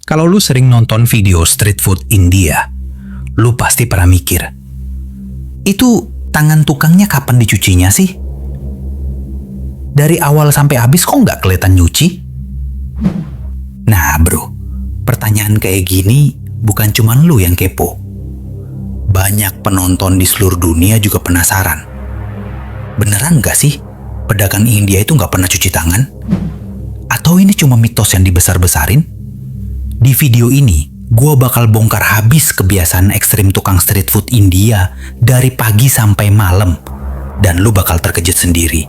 Kalau lu sering nonton video street food India, lu pasti pernah mikir, itu tangan tukangnya kapan dicucinya sih? Dari awal sampai habis kok nggak kelihatan nyuci? Nah bro, pertanyaan kayak gini bukan cuma lu yang kepo. Banyak penonton di seluruh dunia juga penasaran. Beneran nggak sih pedagang India itu nggak pernah cuci tangan? Atau ini cuma mitos yang dibesar-besarin? Di video ini, gue bakal bongkar habis kebiasaan ekstrim tukang street food India dari pagi sampai malam. Dan lu bakal terkejut sendiri.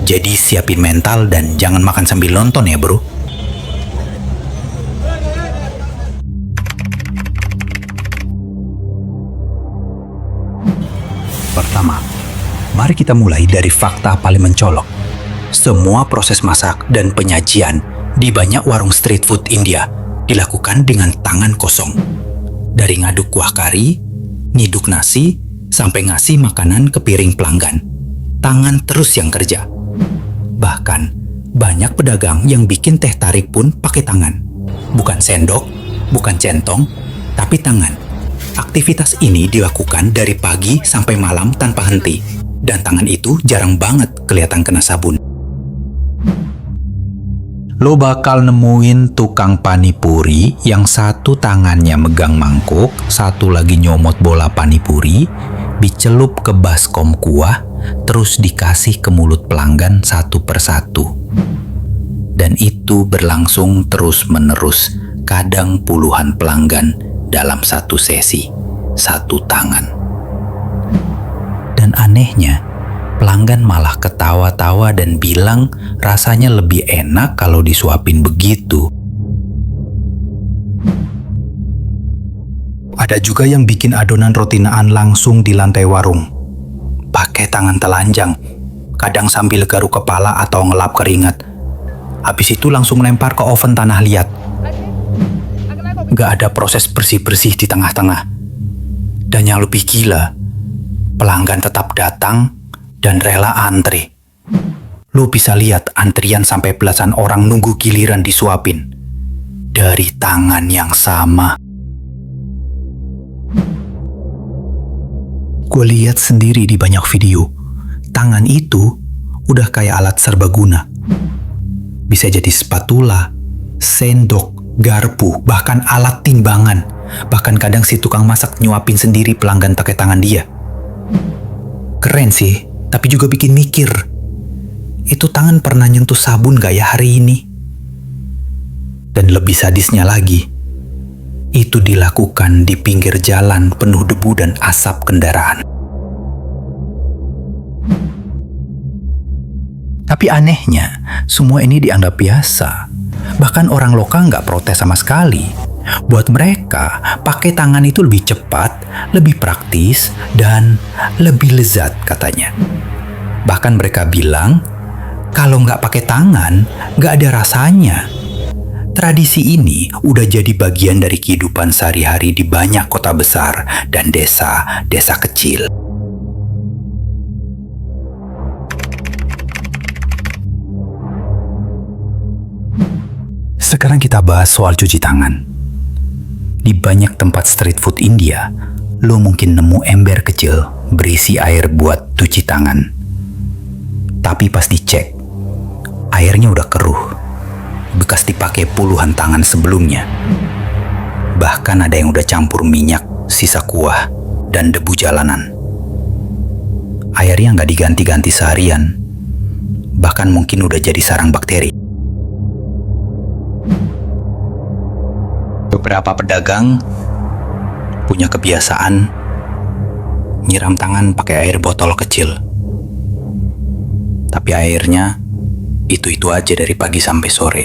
Jadi siapin mental dan jangan makan sambil nonton ya bro. Pertama, mari kita mulai dari fakta paling mencolok. Semua proses masak dan penyajian di banyak warung street food India dilakukan dengan tangan kosong. Dari ngaduk kuah kari, ngiduk nasi, sampai ngasih makanan ke piring pelanggan. Tangan terus yang kerja. Bahkan, banyak pedagang yang bikin teh tarik pun pakai tangan. Bukan sendok, bukan centong, tapi tangan. Aktivitas ini dilakukan dari pagi sampai malam tanpa henti. Dan tangan itu jarang banget kelihatan kena sabun. Lo bakal nemuin tukang panipuri yang satu tangannya megang mangkuk, satu lagi nyomot bola panipuri, dicelup ke baskom kuah, terus dikasih ke mulut pelanggan satu persatu. Dan itu berlangsung terus-menerus, kadang puluhan pelanggan dalam satu sesi, satu tangan. Dan anehnya, pelanggan malah ketawa-tawa dan bilang rasanya lebih enak kalau disuapin begitu. Ada juga yang bikin adonan rotinaan langsung di lantai warung. Pakai tangan telanjang, kadang sambil garuk kepala atau ngelap keringat. Habis itu langsung lempar ke oven tanah liat. Gak ada proses bersih-bersih di tengah-tengah. Dan yang lebih gila, pelanggan tetap datang dan rela antri. Lu bisa lihat antrian sampai belasan orang nunggu giliran disuapin. Dari tangan yang sama. Gue lihat sendiri di banyak video. Tangan itu udah kayak alat serbaguna. Bisa jadi spatula, sendok, garpu, bahkan alat timbangan. Bahkan kadang si tukang masak nyuapin sendiri pelanggan pakai tangan dia. Keren sih. Tapi juga bikin mikir, itu tangan pernah nyentuh sabun gak ya hari ini? Dan lebih sadisnya lagi, itu dilakukan di pinggir jalan penuh debu dan asap kendaraan. Tapi anehnya, semua ini dianggap biasa. Bahkan orang lokal gak protes sama sekali. Buat mereka, pakai tangan itu lebih cepat, lebih praktis, dan lebih lezat katanya. Bahkan mereka bilang, kalau nggak pakai tangan, nggak ada rasanya. Tradisi ini udah jadi bagian dari kehidupan sehari-hari di banyak kota besar dan desa-desa kecil. Sekarang kita bahas soal cuci tangan. Di banyak tempat street food India, lo mungkin nemu ember kecil berisi air buat cuci tangan. Tapi pas dicek, airnya udah keruh, bekas dipakai puluhan tangan sebelumnya. Bahkan ada yang udah campur minyak, sisa kuah, dan debu jalanan. Airnya nggak diganti-ganti seharian, bahkan mungkin udah jadi sarang bakteri. Beberapa pedagang punya kebiasaan nyiram tangan pakai air botol kecil. Tapi airnya itu-itu aja dari pagi sampai sore.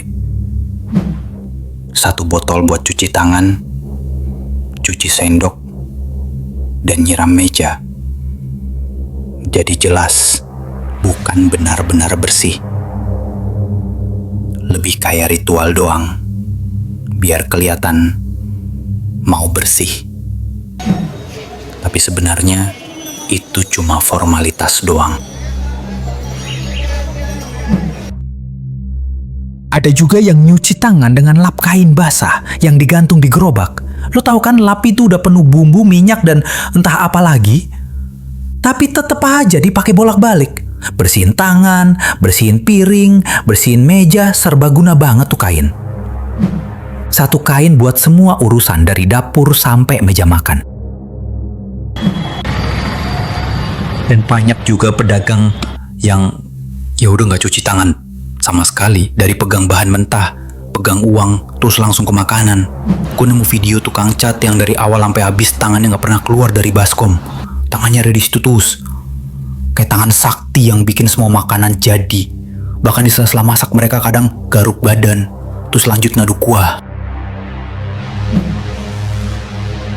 Satu botol buat cuci tangan, cuci sendok, dan nyiram meja. Jadi jelas bukan benar-benar bersih. Lebih kayak ritual doang, biar kelihatan mau bersih. Tapi sebenarnya itu cuma formalitas doang. Ada juga yang nyuci tangan dengan lap kain basah yang digantung di gerobak. Lo tahu kan lap itu udah penuh bumbu, minyak, dan entah apa lagi. Tapi tetep aja dipakai bolak-balik. Bersihin tangan, bersihin piring, bersihin meja, serba guna banget tuh kain. Satu kain buat semua urusan dari dapur sampai meja makan. Dan banyak juga pedagang yang ya udah nggak cuci tangan sama sekali, dari pegang bahan mentah, pegang uang, terus langsung ke makanan. Gue nemu video tukang cat yang dari awal sampai habis tangannya nggak pernah keluar dari baskom. Tangannya ada di situ terus. Kayak tangan sakti yang bikin semua makanan jadi. Bahkan di sela-sela masak mereka kadang garuk badan, terus lanjut ngaduk kuah.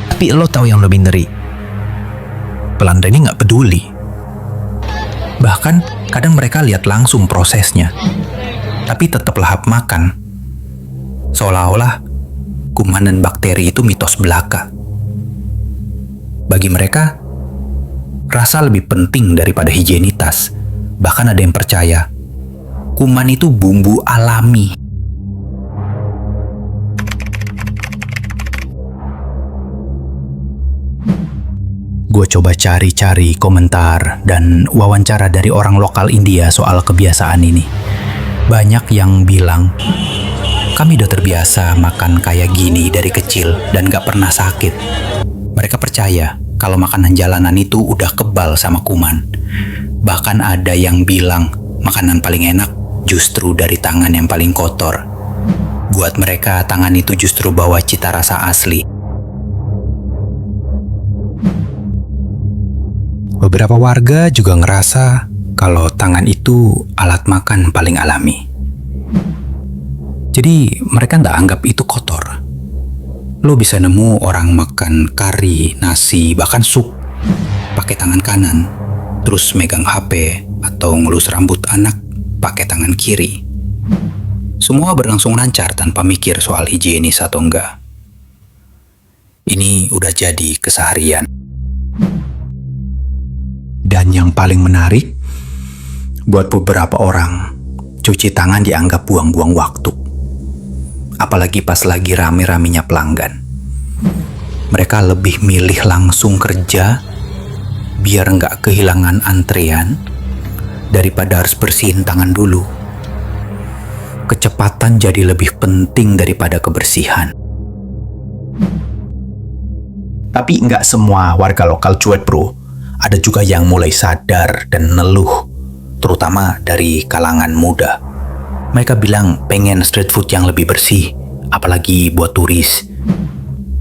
Tapi lo tahu yang lebih ngeri? Pelanda ini nggak peduli. Bahkan kadang mereka lihat langsung prosesnya. Tapi tetap lahap makan. Seolah-olah kuman dan bakteri itu mitos belaka. Bagi mereka, rasa lebih penting daripada higienitas. Bahkan ada yang percaya, kuman itu bumbu alami. Gue coba cari-cari komentar dan wawancara dari orang lokal India soal kebiasaan ini. Banyak yang bilang, kami udah terbiasa makan kayak gini dari kecil dan gak pernah sakit. Mereka percaya kalau makanan jalanan itu udah kebal sama kuman. Bahkan ada yang bilang makanan paling enak justru dari tangan yang paling kotor. Buat mereka, tangan itu justru bawa cita rasa asli. Beberapa warga juga ngerasa kalau tangan itu alat makan paling alami. Jadi mereka nggak anggap itu kotor. Lo bisa nemu orang makan kari, nasi, bahkan sup pakai tangan kanan, terus megang HP atau ngelus rambut anak pakai tangan kiri. Semua berlangsung lancar tanpa mikir soal higienis atau enggak. Ini udah jadi keseharian. Dan yang paling menarik, buat beberapa orang, cuci tangan dianggap buang-buang waktu. Apalagi pas lagi rame-ramenya pelanggan. Mereka lebih milih langsung kerja, biar nggak kehilangan antrean, daripada harus bersihin tangan dulu. Kecepatan jadi lebih penting daripada kebersihan. Tapi nggak semua warga lokal cuek, bro. Ada juga yang mulai sadar dan neluh, terutama dari kalangan muda. Mereka bilang pengen street food yang lebih bersih, apalagi buat turis.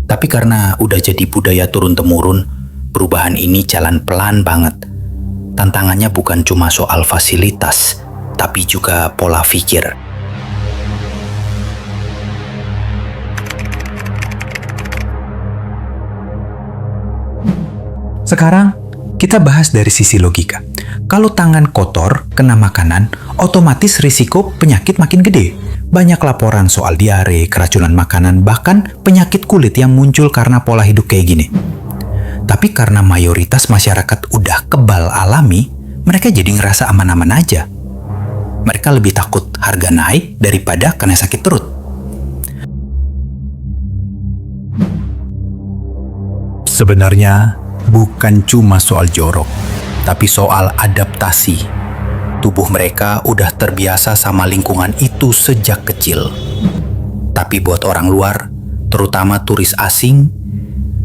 Tapi karena udah jadi budaya turun-temurun, perubahan ini jalan pelan banget. Tantangannya bukan cuma soal fasilitas, tapi juga pola pikir. Sekarang, kita bahas dari sisi logika. Kalau tangan kotor kena makanan, otomatis risiko penyakit makin gede. Banyak laporan soal diare, keracunan makanan, bahkan penyakit kulit yang muncul karena pola hidup kayak gini. Tapi karena mayoritas masyarakat udah kebal alami, mereka jadi ngerasa aman-aman aja. Mereka lebih takut harga naik daripada kena sakit perut. Sebenarnya, bukan cuma soal jorok, tapi soal adaptasi. Tubuh mereka udah terbiasa sama lingkungan itu sejak kecil. Tapi buat orang luar, terutama turis asing,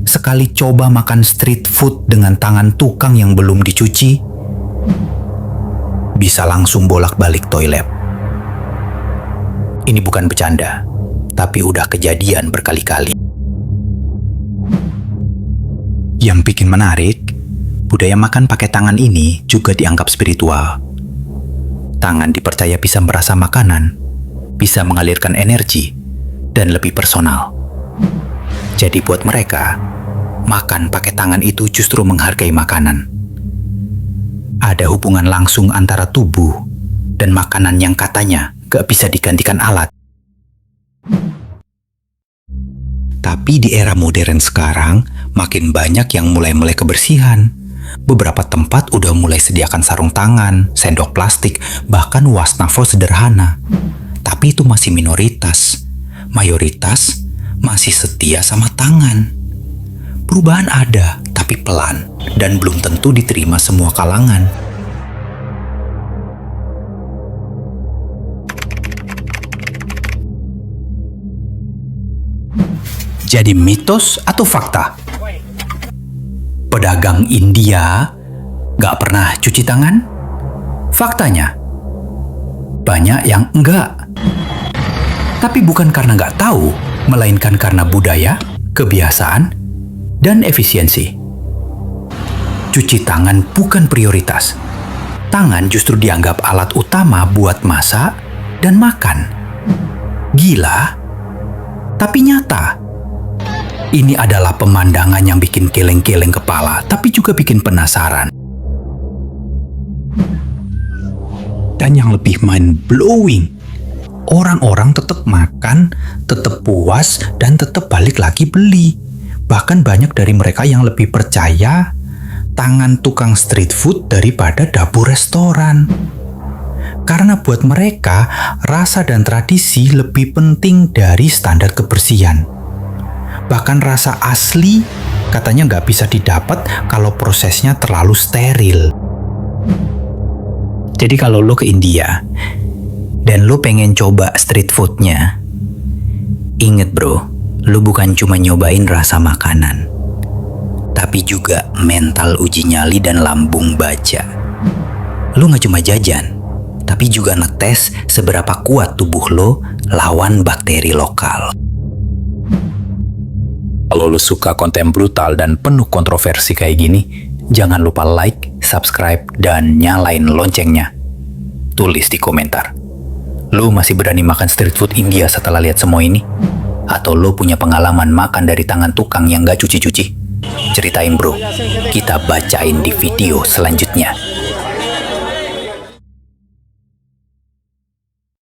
sekali coba makan street food dengan tangan tukang yang belum dicuci, bisa langsung bolak-balik toilet. Ini bukan bercanda, tapi udah kejadian berkali-kali. Yang bikin menarik, budaya makan pakai tangan ini juga dianggap spiritual. Tangan dipercaya bisa merasa makanan, bisa mengalirkan energi, dan lebih personal. Jadi buat mereka, makan pakai tangan itu justru menghargai makanan. Ada hubungan langsung antara tubuh dan makanan yang katanya gak bisa digantikan alat. Tapi di era modern sekarang, makin banyak yang mulai melek kebersihan. Beberapa tempat udah mulai sediakan sarung tangan, sendok plastik, bahkan wastafel sederhana. Tapi itu masih minoritas. Mayoritas masih setia sama tangan. Perubahan ada, tapi pelan, dan belum tentu diterima semua kalangan. Jadi mitos atau fakta? Pedagang India gak pernah cuci tangan? Faktanya, banyak yang enggak. Tapi bukan karena gak tahu, melainkan karena budaya, kebiasaan, dan efisiensi. Cuci tangan bukan prioritas. Tangan justru dianggap alat utama buat masak dan makan. Gila, tapi nyata. Ini adalah pemandangan yang bikin keleng-keleng kepala, tapi juga bikin penasaran. Dan yang lebih mind-blowing, orang-orang tetap makan, tetap puas, dan tetap balik lagi beli. Bahkan banyak dari mereka yang lebih percaya tangan tukang street food daripada dapur restoran. Karena buat mereka, rasa dan tradisi lebih penting dari standar kebersihan. Bahkan rasa asli katanya nggak bisa didapat kalau prosesnya terlalu steril. Jadi kalau lo ke India dan lo pengen coba street foodnya, inget bro, lo bukan cuma nyobain rasa makanan, tapi juga mental uji nyali dan lambung baja. Lo nggak cuma jajan, tapi juga ngetes seberapa kuat tubuh lo lawan bakteri lokal. Kalau lo suka konten brutal dan penuh kontroversi kayak gini, jangan lupa like, subscribe, dan nyalain loncengnya. Tulis di komentar. Lo masih berani makan street food India setelah lihat semua ini? Atau lo punya pengalaman makan dari tangan tukang yang gak cuci-cuci? Ceritain bro, kita bacain di video selanjutnya.